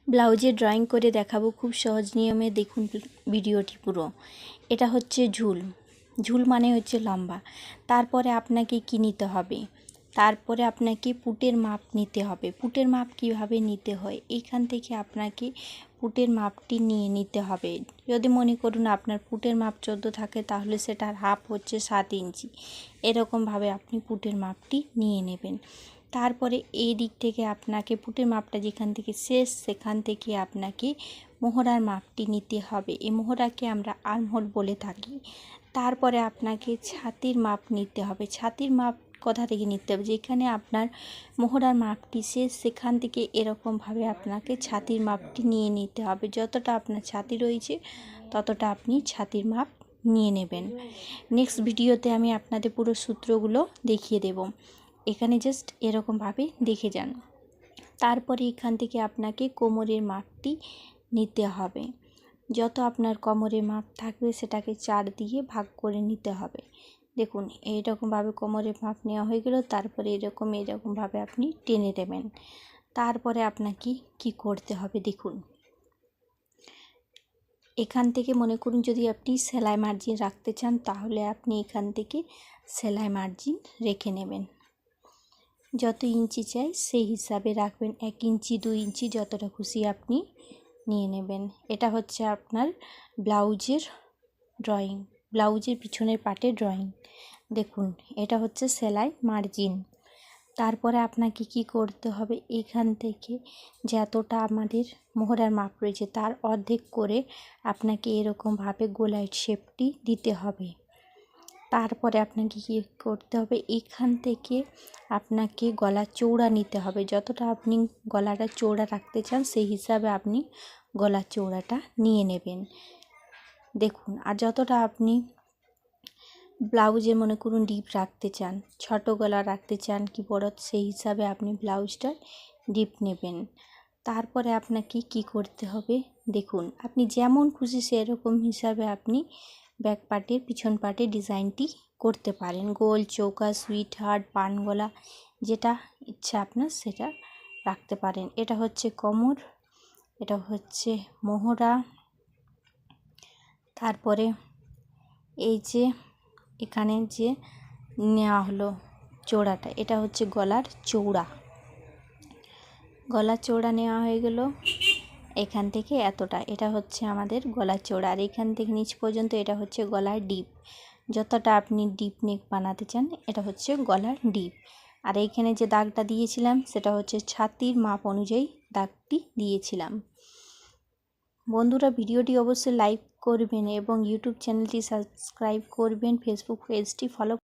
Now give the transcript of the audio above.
ব্লাউজে drawing করে দেখাবো খুব সহজ নিয়মে। দেখুন ভিডিওটি পুরো। এটা হচ্ছে ঝুল। ঝুল মানে হচ্ছে লম্বা। তারপরে আপনাকে কি নিতে হবে, তারপরে আপনাকে পুটের মাপ নিতে হবে। পুটের মাপ কিভাবে নিতে হয়, এইখান থেকে আপনাকে পুটের মাপটি নিয়ে নিতে হবে। যদি মনে করুন আপনার পুটের মাপ 14 থাকে, তাহলে সেটার হাফ হচ্ছে 7 ইঞ্চি। এরকমভাবে আপনি পুটের মাপটি নিয়ে নেবেন। তারপরে এই দিক থেকে আপনাকে পুটের মাপটা যেখান থেকে শেষ, সেখান থেকে আপনাকে মোহরার মাপটি নিতে হবে। এই মোহরাকে আমরা আর্মহোল বলে থাকি। তারপরে আপনাকে ছাতির মাপ নিতে হবে। ছাতির মাপ কোথা থেকে নিতে হবে, যেখানে আপনার মোহরার মাপটি শেষ, সেখান থেকে এরকমভাবে আপনাকে ছাতির মাপটি নিয়ে নিতে হবে। যতটা আপনার ছাতি রয়েছে ততটা আপনি ছাতির মাপ নিয়ে নেবেন। নেক্সট ভিডিওতে আমি আপনাদের পুরো সূত্রগুলো দেখিয়ে দেব। এখানে জাস্ট এরকমভাবে দেখে যান। তারপরে এখান থেকে আপনাকে কোমরের মাপটি নিতে হবে। যত আপনার কোমরের মাপ থাকবে সেটাকে 4 দিয়ে ভাগ করে নিতে হবে। দেখুন এইরকমভাবে কোমরের মাপ নেওয়া হয়ে গেল। তারপরে এরকমভাবে আপনি টেনে দেবেন। তারপরে আপনাকে কি করতে হবে দেখুন। এখান থেকে মনে করুন যদি আপনি সেলাই মার্জিন রাখতে চান, তাহলে আপনি এখান থেকে সেলাই মার্জিন রেখে নেবেন। যত ইঞ্চি চাই সেই হিসাবে রাখবেন। 1 ইঞ্চি 2 ইঞ্চি যতটা খুশি আপনি নিয়ে নেবেন। এটা হচ্ছে আপনার ব্লাউজের ড্রয়িং, ব্লাউজের পিছনের পার্টের ড্রয়িং। দেখুন এটা হচ্ছে সেলাই মার্জিন। তারপরে আপনাকে কি করতে হবে, এখান থেকে যতটা আমাদের মোহরার মাপ রয়েছে তার অর্ধেক করে আপনাকে এরকমভাবে গোলাইট শেপটি দিতে হবে। তারপরে আপনাকে কী করতে হবে, এখান থেকে আপনাকে গলা চৌড়া নিতে হবে। যতটা আপনি গলাটা চৌড়া রাখতে চান সেই হিসাবে আপনি গলা চৌড়াটা নিয়ে নেবেন। দেখুন, আর যতটা আপনি ব্লাউজে মনে করুন ডিপ রাখতে চান, ছোট গলা রাখতে চান কি বড়, সেই হিসাবে আপনি ব্লাউজটার ডিপ নেবেন। তারপরে আপনাকে কি করতে হবে দেখুন, আপনি যেমন খুশি সেরকম হিসাবে আপনি ব্যাক পার্টের পিছন পার্টে ডিজাইনটি করতে পারেন। গোল, চৌকা, সুইট হার্ট, পান গলা, যেটা ইচ্ছা আপনার সেটা রাখতে পারেন। এটা হচ্ছে কোমর, এটা হচ্ছে মোহরা। তারপরে এই যে এখানে যে নেওয়া হলো চৌড়াটা, এটা হচ্ছে গলার চৌড়া। গলার চৌড়া নেওয়া হয়ে গেল। এখান থেকে এতটা, এটা হচ্ছে আমাদের গলার চৌড়া। আর এখান থেকে নিচ পর্যন্ত এটা হচ্ছে গলার ডিপ। যতটা আপনি ডিপ নেক বানাতে চান এটা হচ্ছে গলার ডিপ। আর এইখানে যে দাগটা দিয়েছিলাম সেটা হচ্ছে ছাতির মাপ অনুযায়ী দাগটি দিয়েছিলাম। বন্ধুরা, ভিডিওটি অবশ্যই লাইক করবেন এবং ইউটিউব চ্যানেলটি সাবস্ক্রাইব করবেন, ফেসবুক পেজটি ফলো